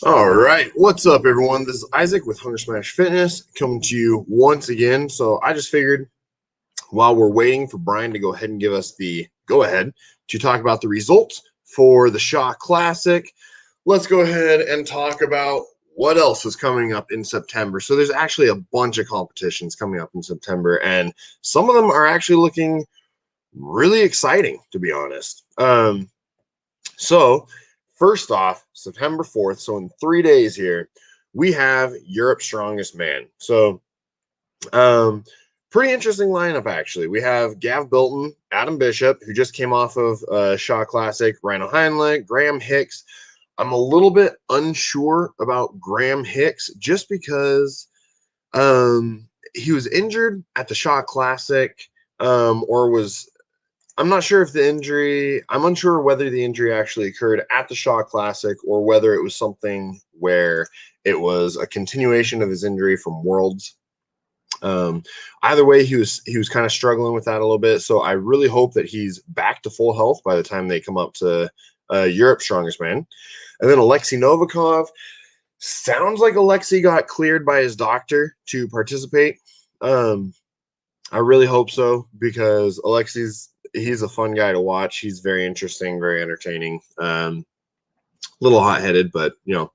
All right, what's up, everyone? This is Isaac with Hunger Smash Fitness coming to you once again. So I just figured while we're waiting for Brian to go ahead and give us the go-ahead to talk about the results for the Shaw Classic, let's go ahead and talk about what else is coming up in September. So there's actually a bunch of competitions coming up in September, and some of them are actually looking really exciting, to be honest. So first off, September 4th, so in 3 days here, we have Europe's Strongest Man. So pretty interesting lineup, actually. We have Gav Bilton, Adam Bishop, who just came off of Shaw Classic, Rhino Heinle, Graham Hicks. I'm a little bit unsure about Graham Hicks just because he was injured at the Shaw Classic, or was I'm not sure if I'm unsure whether the injury actually occurred at the Shaw Classic or whether it was something where it was a continuation of his injury from Worlds. Either way, he was kind of struggling with that a little bit. So I really hope that he's back to full health by the time they come up to Europe's Strongest Man. And then Alexei Novikov. Sounds like Alexei got cleared by his doctor to participate. I really hope so, because he's a fun guy to watch. He's very interesting, very entertaining. Little hot-headed, but yeah.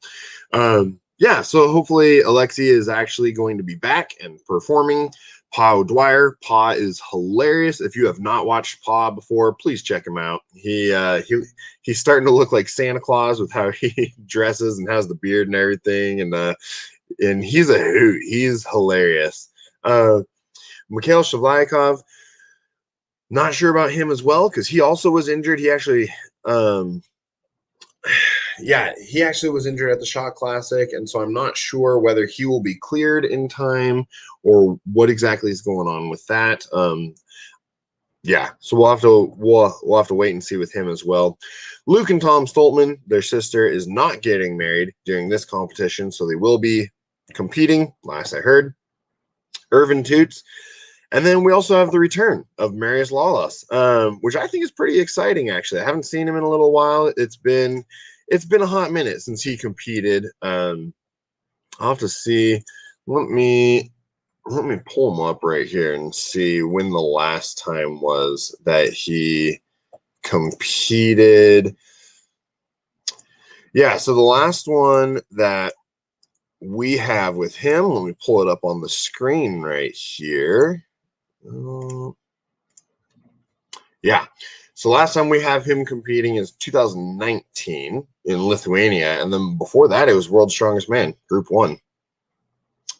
So hopefully Alexei is actually going to be back and performing. Pa O'Dwyer. Pa is hilarious. If you have not watched Pa before, please check him out. He's starting to look like Santa Claus with how he dresses and has the beard and everything, and he's a hoot. He's hilarious. Mikhail Shivlayakov, not sure about him as well, because he also was injured. He actually was injured at the Shaw Classic, and so I'm not sure whether he will be cleared in time or what exactly is going on with that. So we'll have to wait and see with him as well. Luke and Tom Stoltman, their sister, is not getting married during this competition, so they will be competing, last I heard. Irvin Toots. And then we also have the return of Marius Lawless, which I think is pretty exciting, actually. I haven't seen him in a little while. It's been a hot minute since he competed. I'll have to see. Let me pull him up right here and see when the last time was that he competed. Yeah, so the last one that we have with him, let me pull it up on the screen right here. So last time we have him competing is 2019 in Lithuania, and then before that it was World's Strongest Man, Group 1.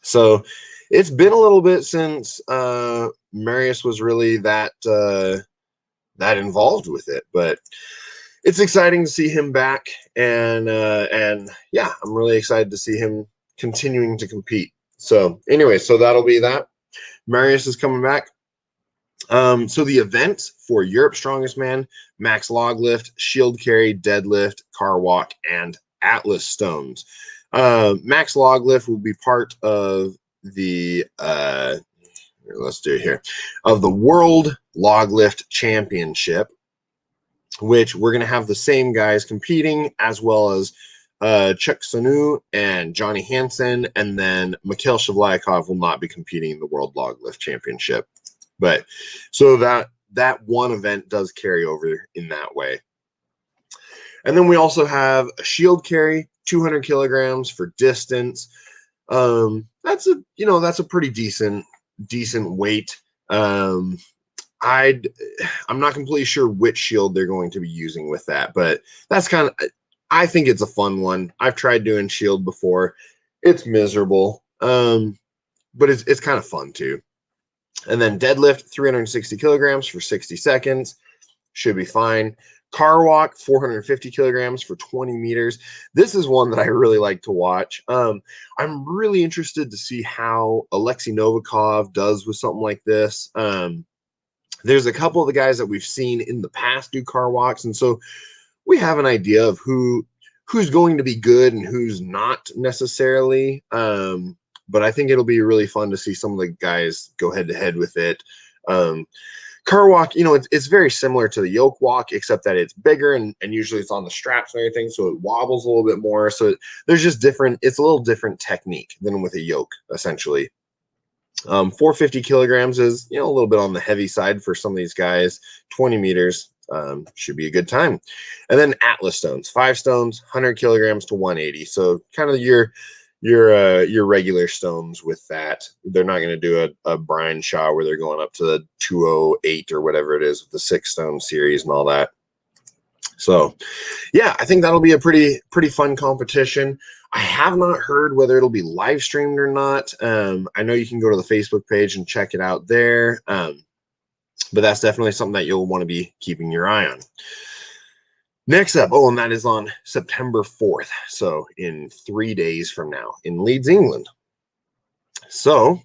So it's been a little bit since Marius was really that involved with it, but it's exciting to see him back, and yeah, I'm really excited to see him continuing to compete. So anyway, so that'll be that. Marius is coming back. So the events for Europe's Strongest Man: max log lift, shield carry, deadlift, car walk, and Atlas stones. Max log lift will be part of the let's do it here, of the World Log Lift Championship, which we're going to have the same guys competing, as well as Chuck Sanu and Johnny Hansen, and then Mikhail Shivlayakov will not be competing in the World Log Lift Championship. But so that one event does carry over in that way. And then we also have a shield carry, 200 kilograms for distance. That's a pretty decent weight. I'm not completely sure which shield they're going to be using with that, but that's I think it's a fun one. I've tried doing shield before. It's miserable, but it's kind of fun too. And then deadlift, 360 kilograms for 60 seconds. Should be fine. Car walk, 450 kilograms for 20 meters. This is one that I really like to watch. I'm really interested to see how Alexei Novikov does with something like this. There's a couple of the guys that we've seen in the past do car walks, and so we have an idea of who's going to be good and who's not necessarily. But I think it'll be really fun to see some of the guys go head to head with it. car walk, it's very similar to the yoke walk, except that it's bigger and usually it's on the straps and everything, so it wobbles a little bit more. So there's just it's a little different technique than with a yoke, essentially. 450 kilograms is, a little bit on the heavy side for some of these guys. 20 meters should be a good time. And then Atlas stones, 5 stones, 100 kilograms to 180. So kind of your regular stones with that. They're not going to do a Brian Shaw where they're going up to the 208 or whatever it is with the 6 stone series and all that. So yeah, I think that'll be a pretty fun competition. I have not heard whether it'll be live streamed or not. I know you can go to the Facebook page and check it out there. But that's definitely something that you'll want to be keeping your eye on. Next up, and that is on September 4th. So in 3 days from now in Leeds, England. So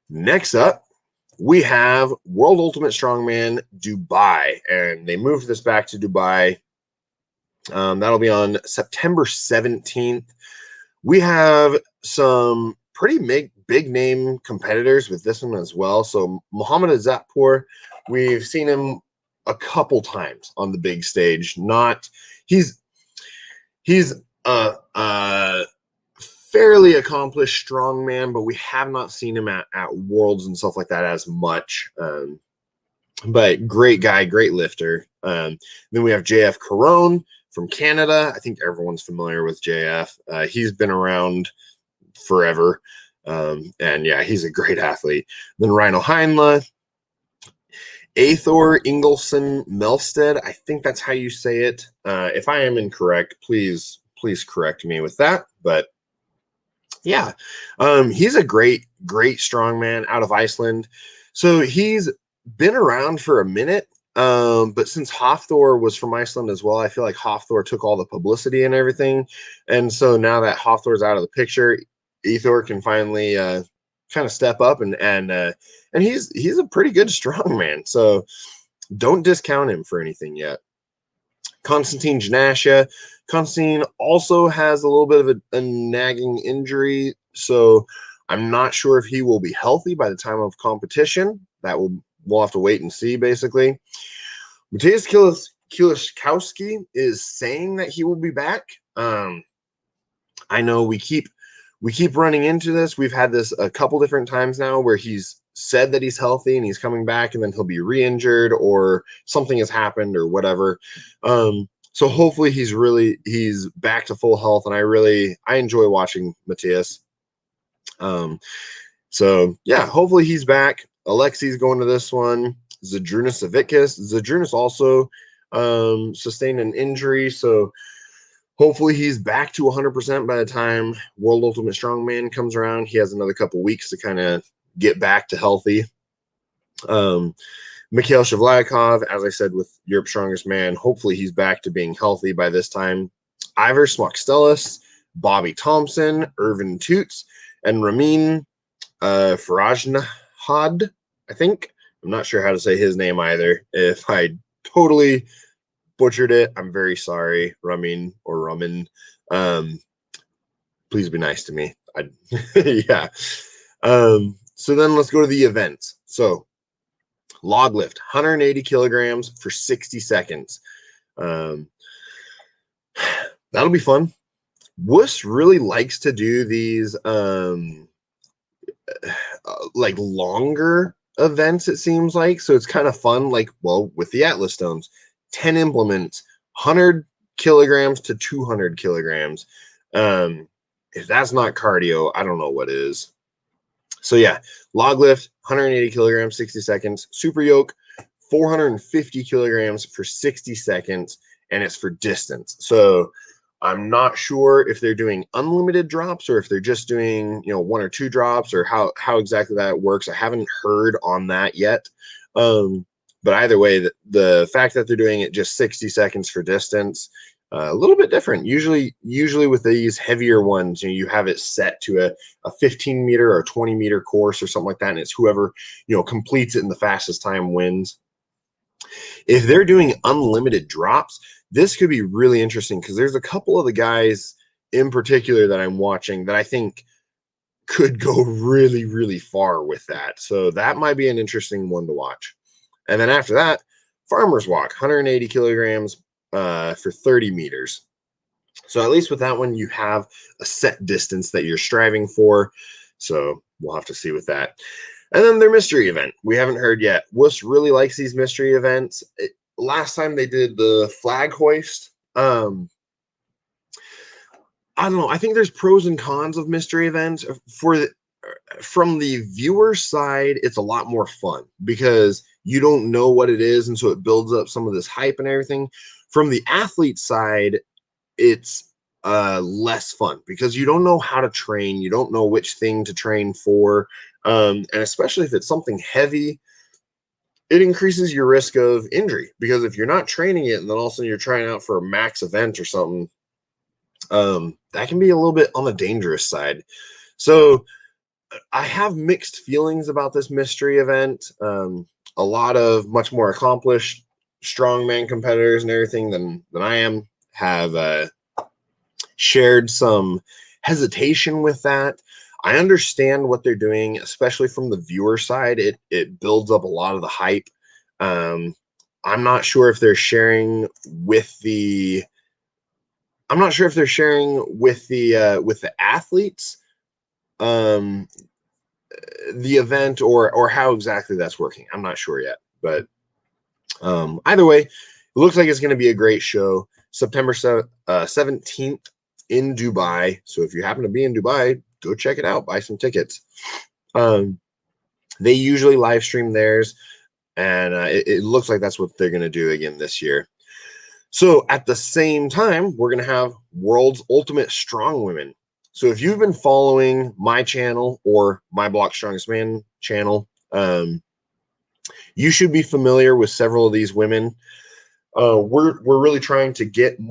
next up, we have World Ultimate Strongman Dubai, and they moved this back to Dubai. That'll be on September 17th. We have some pretty big name competitors with this one as well. So Muhammad Azatpour, we've seen him a couple times on the big stage. He's a fairly accomplished strongman, but we have not seen him at Worlds and stuff like that as much. But great guy, great lifter. Then we have JF Caron from Canada. I think everyone's familiar with JF. He's been around forever. And yeah, he's a great athlete. Then Rhino Heinla, Athor Ingolson Melstead. I think that's how you say it. If I am incorrect, please correct me with that. But yeah, he's a great strongman out of Iceland. So he's been around for a minute. But since Hafthor was from Iceland as well, I feel like Hafthor took all the publicity and everything. And so now that Hafthor's out of the picture, Athor can finally kind of step up and he's a pretty good strongman. So don't discount him for anything yet. Konstantin Janasha. Konstantin also has a little bit of a nagging injury, so I'm not sure if he will be healthy by the time of competition. We'll have to wait and see, basically. Matthias Kieliszkowski is saying that he will be back. I know we keep running into this. We've had this a couple different times now where he's said that he's healthy and he's coming back, and then he'll be re-injured or something has happened or whatever. So hopefully he's back to full health, and I enjoy watching Matthias. So yeah, hopefully he's back. Alexi's going to this one. Zadrunas Savitkas. Zadrunas also sustained an injury, so hopefully he's back to 100% by the time World Ultimate Strongman comes around. He has another couple weeks to kind of get back to healthy. Mikhail Shivlayakov, as I said, with Europe's Strongest Man, hopefully he's back to being healthy by this time. Ivor Smokstelis, Bobby Thompson, Irvin Toots, and Ramin Farajnahad, I think. I'm not sure how to say his name either. If I totally butchered it, I'm very sorry, Ramin or Ramin. Please be nice to me. Yeah. So then let's go to the events. So log lift, 180 kilograms for 60 seconds. That'll be fun. Wuss really likes to do these like longer events, it seems like. So it's kind of fun, like, well, with the Atlas stones, 10 implements, 100 kilograms to 200 kilograms. If that's not cardio, I don't know what is. So yeah, log lift, 180 kilograms, 60 seconds. Super yoke, 450 kilograms for 60 seconds, and it's for distance. So I'm not sure if they're doing unlimited drops or if they're just doing, 1 or 2 drops, or how exactly that works. I haven't heard on that yet. But either way, the fact that they're doing it just 60 seconds for distance, a little bit different. Usually with these heavier ones, you have it set to a 15 meter or 20 meter course or something like that, and it's whoever completes it in the fastest time wins. If they're doing unlimited drops, this could be really interesting, because there's a couple of the guys in particular that I'm watching that I think could go really, really far with that. So that might be an interesting one to watch. And then after that, farmer's walk, 180 kilograms for 30 meters. So at least with that one, you have a set distance that you're striving for. So we'll have to see with that. And then their mystery event. We haven't heard yet. Wuss really likes these mystery events. Last time they did the flag hoist. I don't know. I think there's pros and cons of mystery events. From the viewer side, it's a lot more fun because you don't know what it is, and so it builds up some of this hype and everything. From the athlete side, it's less fun because you don't know how to train. You don't know which thing to train for. And especially if it's something heavy, it increases your risk of injury because if you're not training it and then all of a sudden you're trying out for a max event or something, that can be a little bit on the dangerous side. So I have mixed feelings about this mystery event. A lot of much more accomplished strongman competitors and everything than I am have shared some hesitation with that. I understand what they're doing, especially from the viewer side. It builds up a lot of the hype. I'm not sure if they're sharing with the athletes the event or how exactly that's working. I'm not sure yet, but either way, it looks like it's going to be a great show. September 17th in Dubai. So if you happen to be in Dubai, go check it out. Buy some tickets. They usually live stream theirs, and it looks like that's what they're going to do again this year. So at the same time, we're going to have World's Ultimate Strong Women. So if you've been following my channel or my Block Strongest Man channel, you should be familiar with several of these women. We're really trying to get them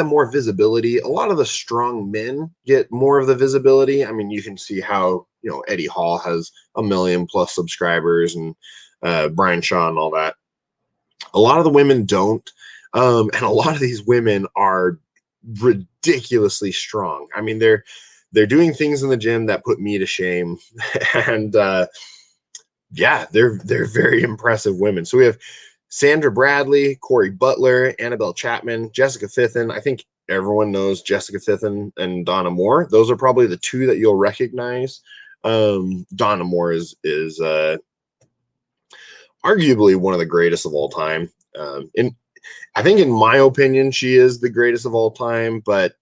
more visibility. A lot of the strong men get more of the visibility. I mean, you can see how, Eddie Hall has 1 million+ subscribers and Brian Shaw and all that. A lot of the women don't. And a lot of these women are ridiculously strong. I mean, they're doing things in the gym that put me to shame. And yeah, they're very impressive women. So we have Sandra Bradley, Corey Butler, Annabelle Chapman, Jessica Fithen. I think everyone knows Jessica Fithen and Donna Moore. Those are probably the two that you'll recognize. Donna Moore is arguably one of the greatest of all time. I think in my opinion, she is the greatest of all time, but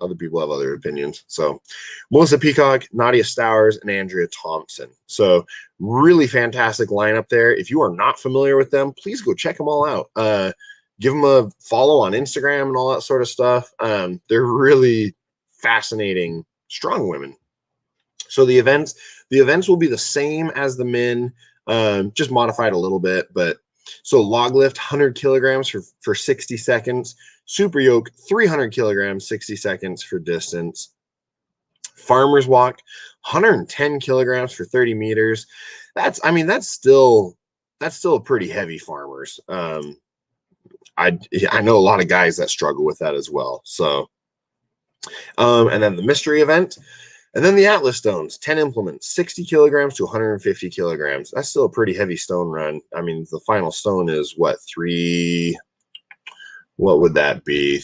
other people have other opinions. So Melissa Peacock, Nadia Stowers, and Andrea Thompson. So really fantastic lineup there. If you are not familiar with them, please go check them all out. Give them a follow on Instagram and all that sort of stuff. They're really fascinating, strong women. So the events will be the same as the men, just modified a little bit, but so log lift 100 kilograms for 60 seconds, super yoke 300 kilograms, 60 seconds for distance. Farmer's walk 110 kilograms for 30 meters. That's still a pretty heavy farmers. I know a lot of guys that struggle with that as well. So, and then the mystery event. And then the Atlas stones, 10 implements, 60 kilograms to 150 kilograms. That's still a pretty heavy stone run. I mean, the final stone is what would that be?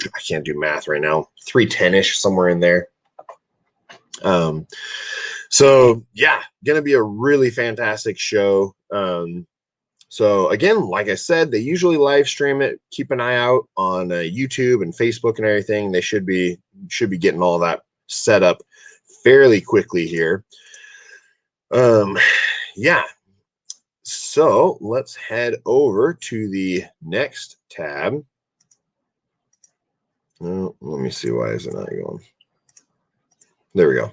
I can't do math right now. 310-ish, somewhere in there. So yeah, going to be a really fantastic show. So again, like I said, they usually live stream it. Keep an eye out on YouTube and Facebook and everything. They should be getting all that set up fairly quickly here. Yeah. So let's head over to the next tab. Let me see, why is it not going? There we go.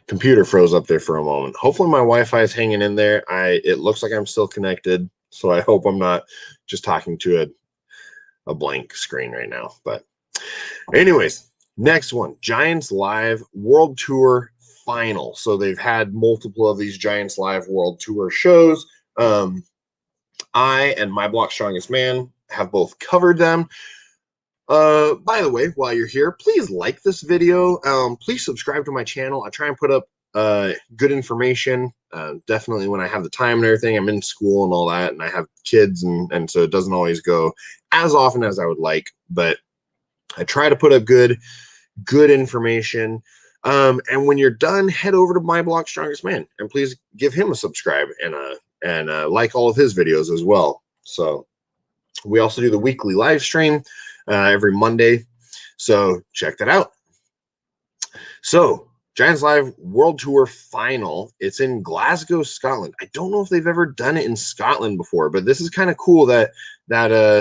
Computer froze up there for a moment. Hopefully my Wi-Fi is hanging in there. It looks like I'm still connected, so I hope I'm not just talking to a blank screen right now. But anyways, next one, Giants Live World Tour Final. So they've had multiple of these Giants Live World Tour shows. I and My Block Strongest Man have both covered them. By the way, while you're here, please like this video. Please subscribe to my channel. I try and put up good information. Definitely when I have the time and everything, I'm in school and all that, and I have kids, and so it doesn't always go as often as I would like, but I try to put up good information. And when you're done, head over to My Block Strongest Man, and please give him a subscribe and like all of his videos as well. So we also do the weekly live stream every Monday, so check that out. So Giants Live World Tour Final. It's in Glasgow, Scotland. I don't know if they've ever done it in Scotland before, but this is kind of cool that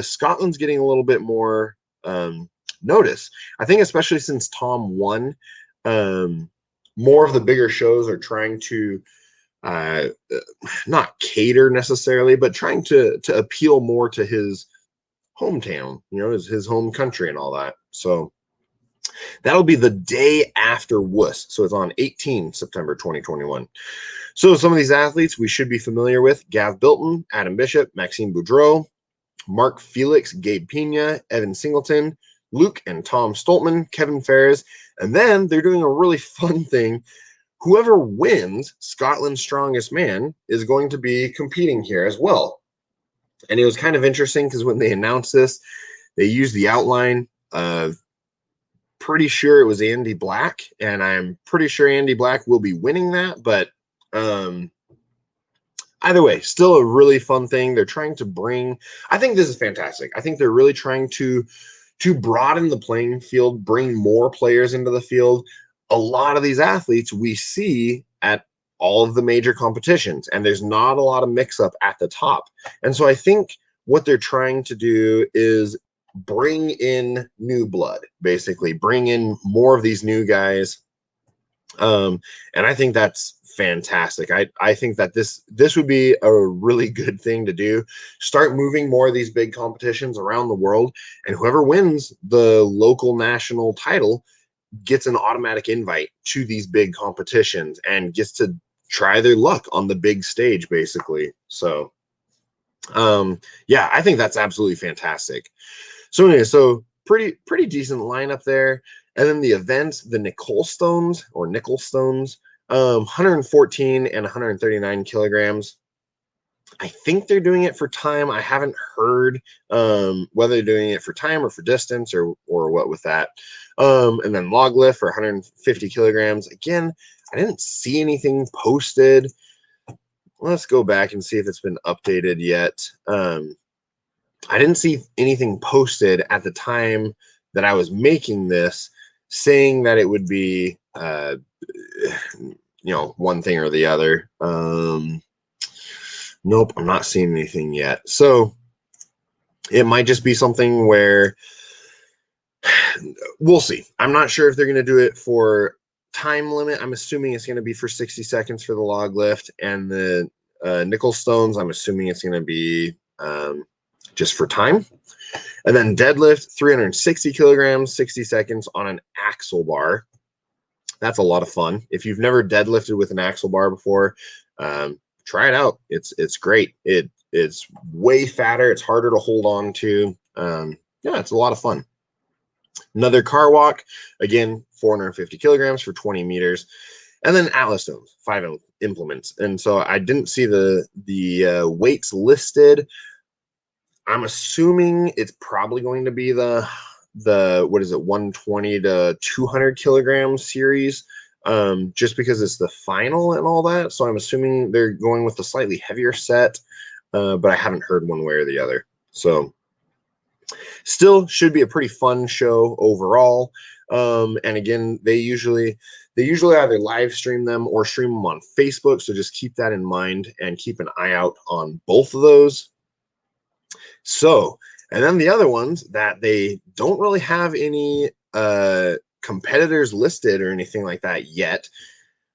Scotland's getting a little bit more notice. I think especially since Tom won, more of the bigger shows are trying to not cater necessarily, but trying to appeal more to his hometown, his home country and all that. So that'll be the day after WUS. So it's on 18 September 2021. So some of these athletes we should be familiar with: Gav Bilton, Adam Bishop, Maxime Boudreau, Mark Felix, Gabe Pena, Evan Singleton, Luke and Tom Stoltman, Kevin Ferris. And then they're doing a really fun thing. Whoever wins Scotland's Strongest Man is going to be competing here as well. And it was kind of interesting because when they announced this, they used the outline of, pretty sure it was Andy Black, and I'm pretty sure Andy Black will be winning that. But either way, still a really fun thing. They're trying to bring, I think this is fantastic. I think they're really trying to broaden the playing field, bring more players into the field. A lot of these athletes we see at all of the major competitions, and there's not a lot of mix-up at the top. And so I think what they're trying to do is bring in new blood, basically bring in more of these new guys. And I think that's fantastic. I think that this would be a really good thing to do. Start moving more of these big competitions around the world, and whoever wins the local national title gets an automatic invite to these big competitions and gets to try their luck on the big stage, basically. So yeah, I think that's absolutely fantastic. So anyway, so pretty decent lineup there. And then the events, the Nickel Stones, 114 and 139 kilograms. I think they're doing it for time. I haven't heard whether they're doing it for time or for distance or what with that. And then log lift for 150 kilograms. Again, I didn't see anything posted. Let's go back and see if it's been updated yet. I didn't see anything posted at the time that I was making this saying that it would be, one thing or the other. Nope, I'm not seeing anything yet. So it might just be something where we'll see. I'm not sure if they're going to do it for time limit. I'm assuming it's going to be for 60 seconds for the log lift, and the nickel stones, I'm assuming it's going to be just for time. And then deadlift, 360 kilograms, 60 seconds on an axle bar. That's a lot of fun. If you've never deadlifted with an axle bar before, try it out. It's great. It's way fatter. It's harder to hold on to. Yeah, it's a lot of fun. Another car walk, again, 450 kilograms for 20 meters. And then Atlas stones, 5 implements. And so I didn't see the weights listed. I'm assuming it's probably going to be the 120 to 200 kilogram series, just because it's the final and all that. So I'm assuming they're going with the slightly heavier set, but I haven't heard one way or the other. So still should be a pretty fun show overall. And again, they usually either live stream them or stream them on Facebook. So just keep that in mind and keep an eye out on both of those. So, and then the other ones that they don't really have any competitors listed or anything like that yet.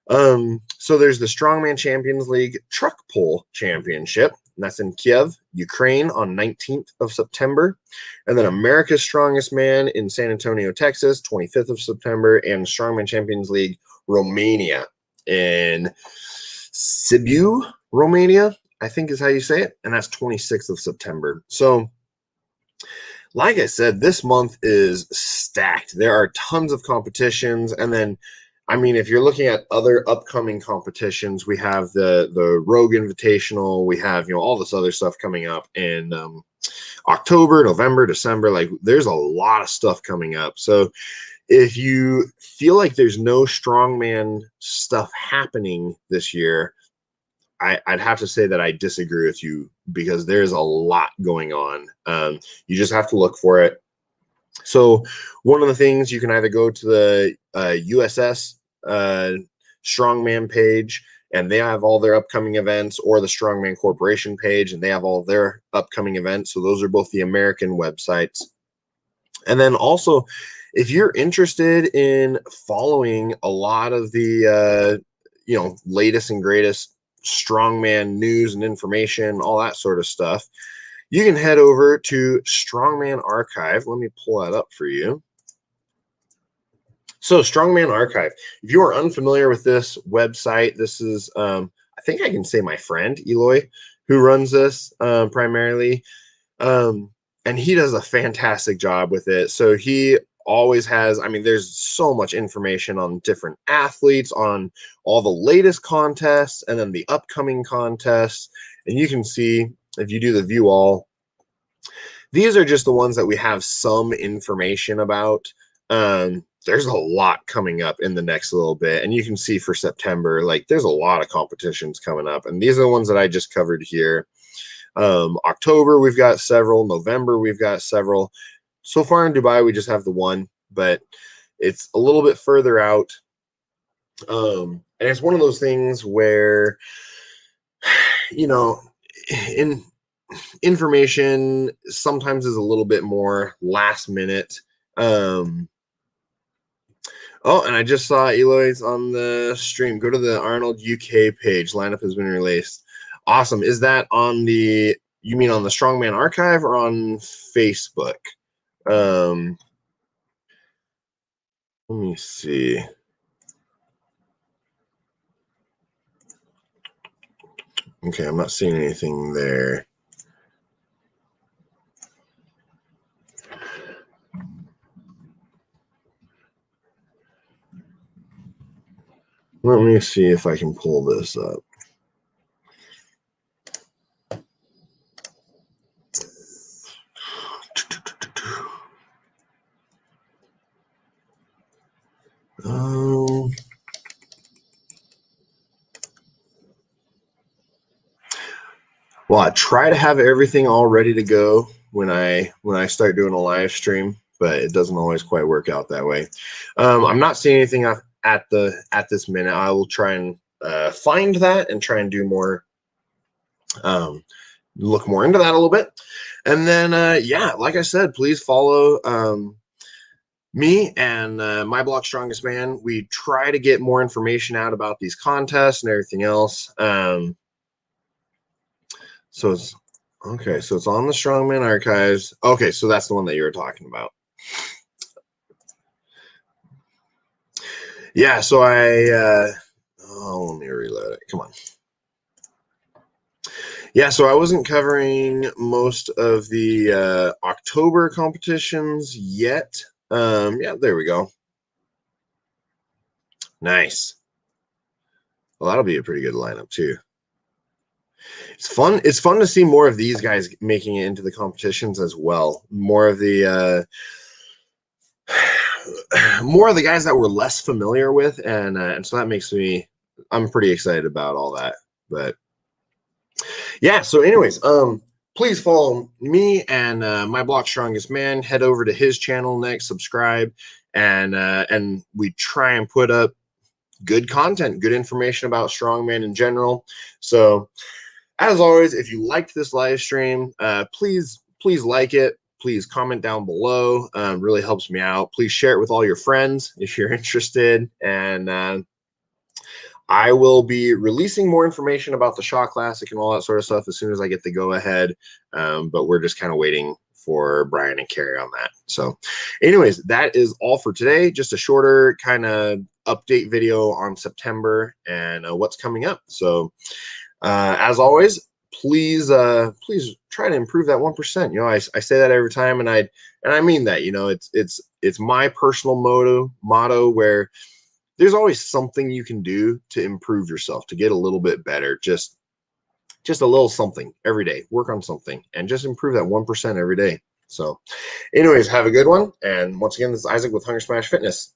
So there's the Strongman Champions League Truck Pull Championship. And that's in Kiev, Ukraine on 19th of September. And then America's Strongest Man in San Antonio, Texas, 25th of September. And Strongman Champions League Romania in Sibiu, Romania, I think is how you say it. And that's 26th of September. So like I said, this month is stacked. There are tons of competitions. And then I mean, if you're looking at other upcoming competitions, we have the Rogue Invitational. We have, you know, all this other stuff coming up in October, November, December. Like, there's a lot of stuff coming up. So if you feel like there's no strongman stuff happening this year, I'd have to say that I disagree with you, because there's a lot going on. You just have to look for it. So one of the things, you can either go to the USS Strongman page, and they have all their upcoming events, or the Strongman Corporation page, and they have all their upcoming events. So those are both the American websites. And then also, if you're interested in following a lot of the you know, latest and greatest strongman news and information, all that sort of stuff, you can head over to Strongman Archive. Let me pull that up for you. So Strongman Archive, if you are unfamiliar with this website, this is, I think I can say my friend, Eloy, who runs this primarily. And he does a fantastic job with it. So he always has, I mean, there's so much information on different athletes, on all the latest contests, and then the upcoming contests. And you can see, if you do the view all, these are just the ones that we have some information about. There's a lot coming up in the next little bit, and you can see for September, like, there's a lot of competitions coming up, and these are the ones that I just covered here. October, we've got several. November, we've got several. So far in Dubai, we just have the one, but it's a little bit further out. And it's one of those things where, you know, in information sometimes is a little bit more last minute. Oh, and I just saw Eloy's on the stream. Go to the Arnold UK page. Lineup has been released. Awesome. Is that on the, you mean on the Strongman Archive or on Facebook? Let me see. Okay, I'm not seeing anything there. Let me see if I can pull this up. Well, I try to have everything all ready to go when I start doing a live stream, but it doesn't always quite work out that way. I'm not seeing anything at this minute. I will try and find that and try and do more, look more into that a little bit. And then, yeah, like I said, please follow me and my blog, Strongest Man. We try to get more information out about these contests and everything else. So it's okay. So it's on the Strongman Archives. Okay, so that's the one that you were talking about. Yeah. So let me reload it. Come on. Yeah. So I wasn't covering most of the October competitions yet. Yeah. There we go. Nice. Well, that'll be a pretty good lineup too. It's fun. It's fun to see more of these guys making it into the competitions as well. More of the guys that we're less familiar with, and so that makes me, I'm pretty excited about all that. But yeah, so anyways, please follow me and my blog, Strongest Man. Head over to his channel next, subscribe, and we try and put up good content, good information about strongman in general. So as always, if you liked this live stream, please like it. Please comment down below. Really helps me out. Please share it with all your friends if you're interested. And I will be releasing more information about the Shaw Classic and all that sort of stuff as soon as I get the go ahead. But we're just kind of waiting for Brian and Carrie on that. So anyways, that is all for today. Just a shorter kind of update video on September and what's coming up. So as always, please try to improve that 1%. You know, I say that every time, and I mean that. You know, it's my personal motto where there's always something you can do to improve yourself, to get a little bit better. Just a little something every day. Work on something and just improve that 1% every day. So anyways, have a good one. And once again, this is Isaac with Hunger Smash Fitness.